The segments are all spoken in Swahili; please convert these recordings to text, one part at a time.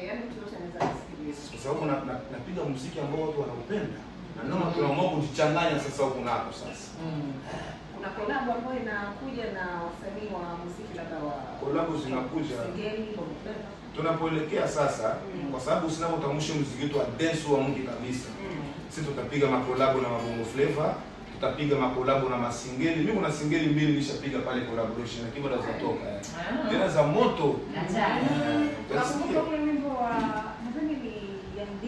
Yaani mtu yote anaweza kusikiliza. Kwa sababu napiga muziki ambao watu wanaupenda. Na ndio tunaamua kujichanganya sasa huko nako sasa. Kuna collab ambayo inakuja na wasanii wa muziki labda wa collab zinakuja. Singeli, Bongo Flava. Tunapoelekea sasa kwa sababu sina utambulisho muziki wetu wa dance wa Mungu kabisa. Sisi tutapiga makolabo na Bongo Flava, tutapiga makolabo na masingeli. Mimi kuna singeli mbili nishapiga pale collaboration lakini bado hazitoka. Tena za moto. Nakumbuka ule wimbo wa nadhani ni MD.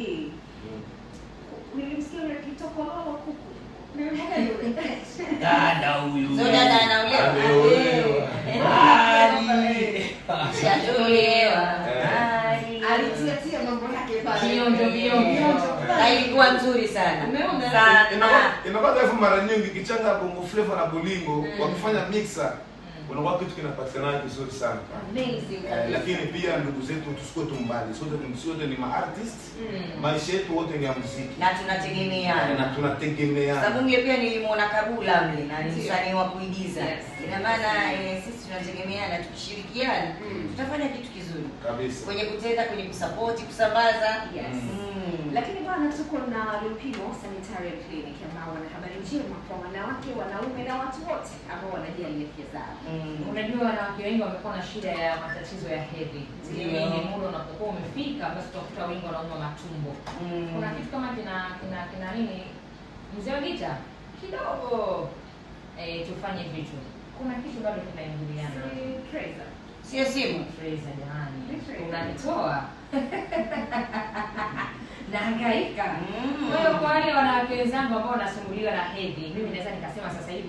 Nilimsikia ile kitoko lolo kuku. Nilimwona yule. Dada huyu. So dada anaolewa. Shatolewa. Alitia mambo yake pale. Vionjo. Na ilikuwa nzuri sana. Sana. Inakuwa hivyo mara nyingi kichanga Bongo Flava na Bolingo wakifanya mixer unakuwa kitu kinapatikana vizuri sana. Amazing. Lakini pia ndugu zetu tusikuwe tumbali. Sote ni ma-artist. Maisha yetu wote ni ya muziki. Na tunategemeana. Sababu mimi pia nilimuona Kabula mle na ni msanii wa kuigiza. Ina maana sisi tunategemeana, tukishirikiana tutafanya kitu kizuri. Kabisa. Kwenye kutenda, kwenye kusupport, kusambaza. Yes. Lakini bwana tuko na Lupimo Sanitarium Clinic ambao wana habari njema kwa wanawake, wanaume na watu wote ambao wanajali afya zao. Unajua wanawake wengi wamekuwa na shida ya matatizo ya hedhi. Ile muda unapokuwa umefika basi utakuta wengi wanauma matumbo. Kuna kitu kama kina nini? Mzee Gita kidogo tufanye vitu. Kuna kitu bado kinaingiliana. Tracer. Sio simu. Tracer jamani. Unanitoa. Nahangaika. Kwa hiyo kwa wale wanawake wenzangu ambao wanasumbuliwa na hedhi, mimi naweza nikasema sasa hivi